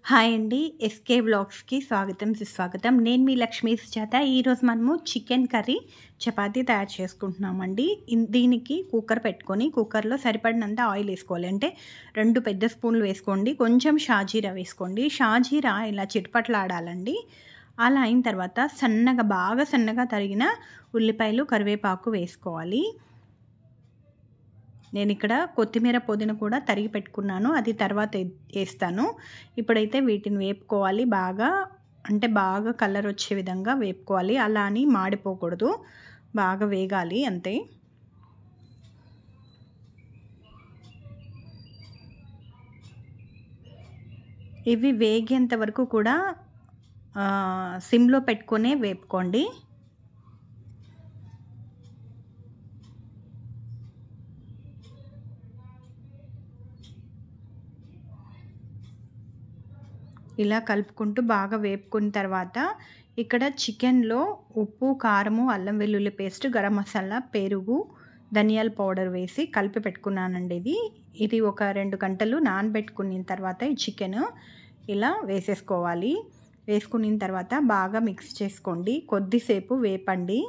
Hi అండి. SK వ్లాగ్స్‌కి స్వాగతం, సుస్వాగతం. నేను మీ లక్ష్మీ సుజాత. ఈరోజు మనము చికెన్ కర్రీ, చపాతీ తయారు చేసుకుంటున్నామండి. దీనికి కుక్కర్ పెట్టుకొని, కుక్కర్‌లో సరిపడినంత ఆయిల్ వేసుకోవాలి. అంటే 2 పెద్ద స్పూన్లు వేసుకోండి. కొంచెం షాజీరా వేసుకోండి. షాజీరా ఇలా చిటపటలాడాలండి. అలా అయిన తర్వాత బాగా సన్నగా తరిగిన ఉల్లిపాయలు, కరివేపాకు వేసుకోవాలి. నేను ఇక్కడ కొత్తిమీర, పుదీనా కూడా తరిగి పెట్టుకున్నాను. అది తర్వాత వేస్తాను. ఇప్పుడైతే వీటిని వేపుకోవాలి. బాగా కలర్ వచ్చే విధంగా వేపుకోవాలి. అలా అని మాడిపోకూడదు. బాగా వేగాలి అంతే. ఇవి వేగేంత వరకు కూడా సిమ్లో పెట్టుకునే వేపుకోండి. ఇలా కలుపుకుంటూ బాగా వేపుకున్న తర్వాత ఇక్కడ చికెన్లో ఉప్పు, కారము, అల్లం వెల్లుల్లి పేస్ట్, గరం మసాలా, పెరుగు, ధనియాల పౌడర్ వేసి కలిపి పెట్టుకున్నానండి. ఇది ఒక 2 గంటలు నానబెట్టుకున్న తర్వాత ఈ చికెన్ ఇలా వేసేసుకోవాలి. వేసుకున్న తర్వాత బాగా మిక్స్ చేసుకోండి. కొద్దిసేపు వేపండి.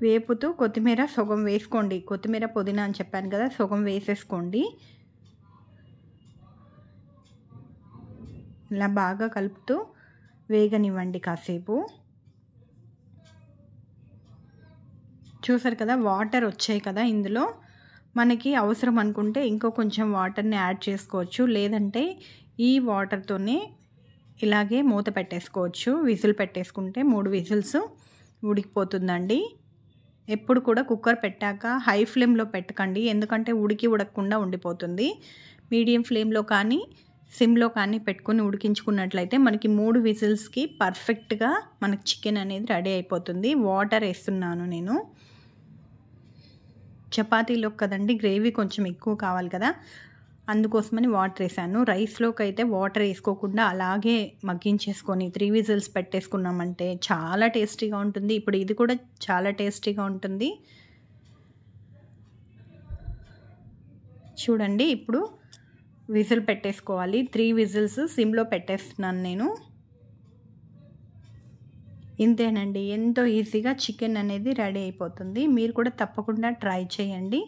వేపుతూ కొత్తిమీర సగం వేసుకోండి. కొత్తిమీర, పుదీనా అని చెప్పాను కదా, సగం వేసేసుకోండి. ఇలా బాగా కలుపుతూ వేగనివ్వండి కాసేపు. చూసారు కదా, వాటర్ వచ్చాయి కదా. ఇందులో మనకి అవసరం అనుకుంటే ఇంకో కొంచెం వాటర్ని యాడ్ చేసుకోవచ్చు. లేదంటే ఈ వాటర్తోనే ఇలాగే మూత పెట్టేసుకోవచ్చు. విజిల్ పెట్టేసుకుంటే 3 విజిల్స్ ఉడికిపోతుందండి. ఎప్పుడు కూడా కుక్కర్ పెట్టాక హై ఫ్లేమ్లో పెట్టకండి. ఎందుకంటే ఉడకకుండా ఉండిపోతుంది. మీడియం ఫ్లేమ్లో కానీ సిమ్లో కానీ పెట్టుకొని ఉడికించుకున్నట్లయితే మనకి 3 విజిల్స్కి పర్ఫెక్ట్గా మనకి చికెన్ అనేది రెడీ అయిపోతుంది. వాటర్ వేస్తున్నాను నేను. చపాతీలో కదండి గ్రేవీ కొంచెం ఎక్కువ కావాలి కదా, అందుకోసమని వాటర్ వేసాను. రైస్లోకి అయితే వాటర్ వేసుకోకుండా అలాగే మగ్గించేసుకొని 3 విజిల్స్ పెట్టేసుకున్నామంటే చాలా టేస్టీగా ఉంటుంది. ఇప్పుడు ఇది కూడా చాలా టేస్టీగా ఉంటుంది. చూడండి, ఇప్పుడు విజిల్ పెట్టేసుకోవాలి. 3 విజిల్స్ సిమ్లో పెట్టేస్తున్నాను నేను. ఇంతేనండి, ఎంతో ఈజీగా చికెన్ అనేది రెడీ అయిపోతుంది. మీరు కూడా తప్పకుండా ట్రై చేయండి.